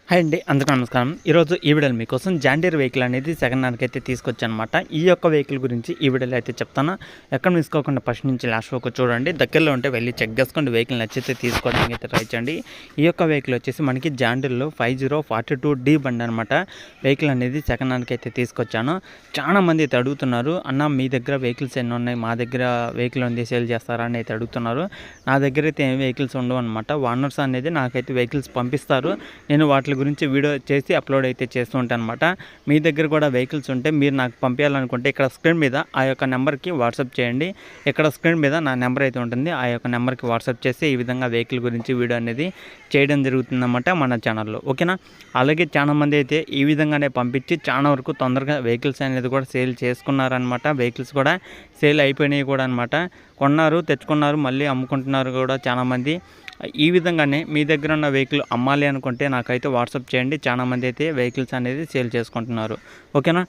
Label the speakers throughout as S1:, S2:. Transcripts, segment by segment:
S1: Hi అండి, అందరికీ నమస్కారం. ఈరోజు ఈ వీడియోలో మీకోసం జాండీర్ వెహికల్ అనేది సెకండ్ హ్యాండ్కి అయితే తీసుకొచ్చానమాట. ఈ యొక్క వెహికల్ గురించి ఈ వీడియోలో అయితే చెప్తాను. ఎక్కడ మిసుకోకుండా ఫస్ట్ నుంచి లాస్ట్ వరకు చూడండి. దగ్గరలో ఉంటే వెళ్ళి చెక్ చేసుకోండి. వెహికల్ నచ్చితే తీసుకోవడానికి అయితే ట్రై చేయండి. ఈ యొక్క వెహికల్ వచ్చేసి మనకి జాండీర్లో 5042D బండి అనమాట. వెహికల్ అనేది సెకండ్ హ్యాండ్కి అయితే తీసుకొచ్చాను. చాలా మంది అయితే అడుగుతున్నారు, అన్న మీ దగ్గర వెహికల్స్ ఎన్ని ఉన్నాయి, మా దగ్గర వెహికల్ ఉంది సేల్ చేస్తారా అని అయితే అడుగుతున్నారు. నా దగ్గర అయితే ఏం వెహికల్స్ ఉండవు అనమాట. ఓనర్స్ అనేది నాకైతే వెహికల్స్ పంపిస్తారు. నేను వాటి గురించి వీడియో చేసి అప్లోడ్ అయితే చేస్తూ ఉంటాను అనమాట. మీ దగ్గర కూడా వెహికల్స్ ఉంటే మీరు నాకు పంపించాలనుకుంటే ఇక్కడ స్క్రీన్ మీద ఆ యొక్క నెంబర్కి వాట్సాప్ చేయండి. ఇక్కడ స్క్రీన్ మీద నా నెంబర్ అయితే ఉంటుంది. ఆ యొక్క నెంబర్కి వాట్సాప్ చేసి ఈ విధంగా వెహికల్ గురించి వీడియో అనేది చేయడం జరుగుతుందన్నమాట మన ఛానల్లో. ఓకేనా? అలాగే చాలా మంది అయితే ఈ విధంగానే పంపించి చాలా వరకు తొందరగా వెహికల్స్ అనేది కూడా సేల్ చేసుకున్నారనమాట. వెహికల్స్ కూడా సేల్ అయిపోయినాయి కూడా అనమాట. కొన్నారు, తెచ్చుకున్నారు, మళ్ళీ అమ్ముకుంటున్నారు కూడా చాలామంది. ఈ విధంగానే మీ దగ్గర ఉన్న వెహికల్ అమ్మాలి అనుకుంటే నాకైతే వాట్సాప్ చేయండి. చాలామంది అయితే వెహికల్స్ అనేది సేల్ చేసుకుంటున్నారు. ఓకేనా?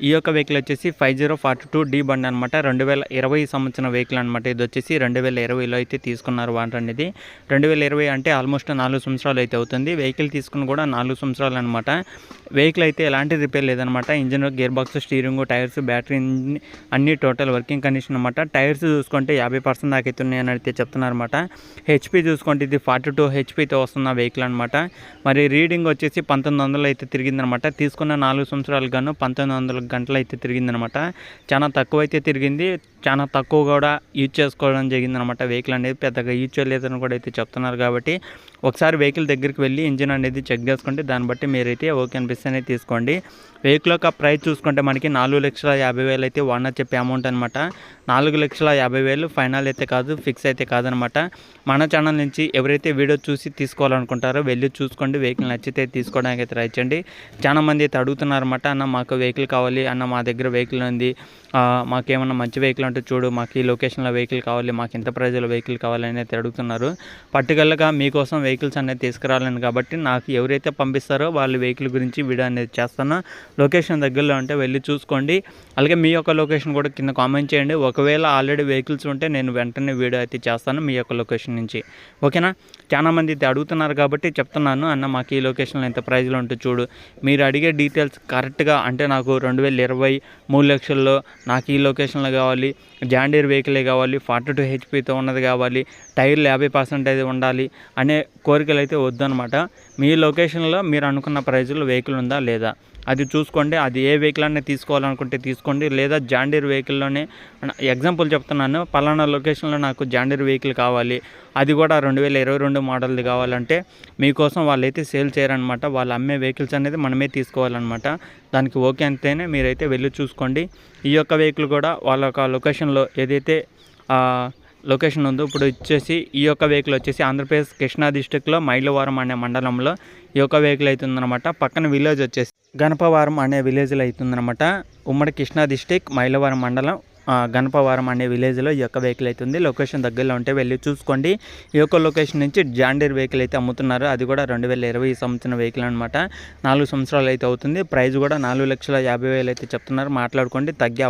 S1: ఈ యొక్క వెహికల్ వచ్చేసి 5042D బండి అనమాట. 2020 సంవత్సరం వెహికల్ అనమాట. ఇది వచ్చేసి 2020లో అయితే తీసుకున్నారు వాటర్ అనేది. 2020 అంటే ఆల్మోస్ట్ 4 సంవత్సరాలు అయితే అవుతుంది. వెహికల్ తీసుకుని కూడా 4 సంవత్సరాలు అనమాట. వెహికల్ అయితే ఎలాంటి రిపేర్ లేదనమాట. Engine, gear box, steering, tyres, battery అన్ని టోటల్ వర్కింగ్ కండిషన్ అనమాట. టైర్స్ చూసుకుంటే 50% దాకా అయితే ఉన్నాయని అయితే చెప్తున్నారన్నమాట. హెచ్పి చూసుకుంటే ఇది 42 హెచ్పితో వస్తున్న వెహికల్ అనమాట. మరి రీడింగ్ వచ్చేసి 1900 అయితే తిరిగిందనమాట. తీసుకున్న 4 సంవత్సరాలు గాను 1900 గంటలు అయితే తిరిగిందనమాట. చాలా తక్కువ అయితే తిరిగింది. చాలా తక్కువ కూడా యూజ్ చేసుకోవడం జరిగిందనమాట. వెహికల్ అనేది పెద్దగా యూజ్ చేయలేదని కూడా అయితే చెప్తున్నారు. కాబట్టి ఒకసారి వెహికల్ దగ్గరికి వెళ్ళి ఇంజిన్ అనేది చెక్ చేసుకుంటే దాన్ని బట్టి మీరైతే ఓకే అనిపిస్తేనే తీసుకోండి. వెహికల్ యొక్క ప్రైస్ చూసుకుంటే మనకి 4,50,000 అయితే ఓనర్ చెప్పే అమౌంట్ అనమాట. 4,50,000 ఫైనల్ అయితే కాదు, ఫిక్స్ అయితే కాదనమాట. మన ఛానల్ నుంచి ఎవరైతే వీడియో చూసి తీసుకోవాలనుకుంటారో వెళ్ళి చూసుకోండి. వెహికల్ నచ్చితే తీసుకోవడానికి అయితే ట్రై చేయండి. చాలా మంది అయితే అడుగుతున్నారన్నమాట, అన్న మాకు వెహికల్ కావాలి, అన్న మా దగ్గర వెహికల్ ఉంది, మాకేమన్నా మంచి వెహికల్ అంటే చూడు, మాకు ఈ లొకేషన్లో వెహికల్ కావాలి, మాకు ఇంత ప్రైజ్లో వెహికల్ కావాలని అయితే అడుగుతున్నారు. పర్టికులర్గా మీకోసం వెహికల్స్ అనేది తీసుకురావాలని కాబట్టి నాకు ఎవరైతే పంపిస్తారో వాళ్ళ వెహికల్ గురించి వీడియో అనేది చేస్తాను. లొకేషన్ దగ్గరలో ఉంటే వెళ్ళి చూసుకోండి. అలాగే మీ యొక్క లొకేషన్ కూడా కింద కామెంట్ చేయండి. ఒకవేళ ఆల్రెడీ వెహికల్స్ ఉంటే నేను వెంటనే వీడియో అయితే చేస్తాను మీ యొక్క లొకేషన్ నుంచి. ఓకేనా? చాలా మంది అయితే అడుగుతున్నారు కాబట్టి చెప్తున్నాను, అన్న మాకు ఈ లొకేషన్లో ఎంత ప్రైజ్లో ఉంటే చూడు, మీరు అడిగే డీటెయిల్స్ కరెక్ట్గా అంటే నాకు 2020 3 లక్షల్లో నాకు ఈ లొకేషన్లో కావాలి, జాండీర్ వెహికలే కావాలి, 42 హెచ్పితో ఉన్నది కావాలి, టైర్లు 50% ఉండాలి అనే కోరికలు అయితే వద్దనమాట. మీ లొకేషన్లో మీరు అనుకున్న ప్రైజ్లో వెహికల్ ఉందా లేదా అది చూసుకోండి. అది ఏ వెహికల్ అనే తీసుకోవాలనుకుంటే తీసుకోండి, లేదా జాండీర్ వెహికల్లోనే ఎగ్జాంపుల్ చెప్తున్నాను, పలానా లొకేషన్లో నాకు జాండీర్ వెహికల్ కావాలి, అది కూడా 2022 మోడల్ది కావాలంటే మీకోసం వాళ్ళైతే సేల్ చేయరనమాట. వాళ్ళు అమ్మే వెహికల్స్ అనేది మనమే తీసుకోవాలన్నమాట. దానికి ఓకే అంటేనే మీరైతే వెళ్ళి చూసుకోండి. ఈ యొక్క వెహికల్ కూడా వాళ్ళ యొక్క లొకేషన్లో ఏదైతే లొకేషన్ ఉందో, ఇప్పుడు వచ్చేసి ఈ యొక్క వెహికల్ వచ్చేసి ఆంధ్రప్రదేశ్ కృష్ణా డిస్టిక్లో మైలవరం అనే మండలంలో ఈ యొక్క వెహికల్ అవుతుందన్నమాట. పక్కన విలేజ్ వచ్చేసి గణపవరం అనే విలేజ్లో అవుతుందన్నమాట. ఉమ్మడి కృష్ణా డిస్టిక్ మైలవరం మండలం గణపవరం అనే విలేజ్లో ఈ యొక్క వెహికల్ అవుతుంది. లొకేషన్ దగ్గరలో ఉంటే వెళ్ళి చూసుకోండి. ఈ యొక్క లొకేషన్ నుంచి జాండీర్ వెహికల్ అయితే అమ్ముతున్నారు. అది కూడా 2020 సంవత్సరం వెహికల్ అనమాట. 4 సంవత్సరాలు అయితే అవుతుంది. ప్రైస్ కూడా 4,50,000 అయితే చెప్తున్నారు. మాట్లాడుకోండి, తగ్గే అవకాశం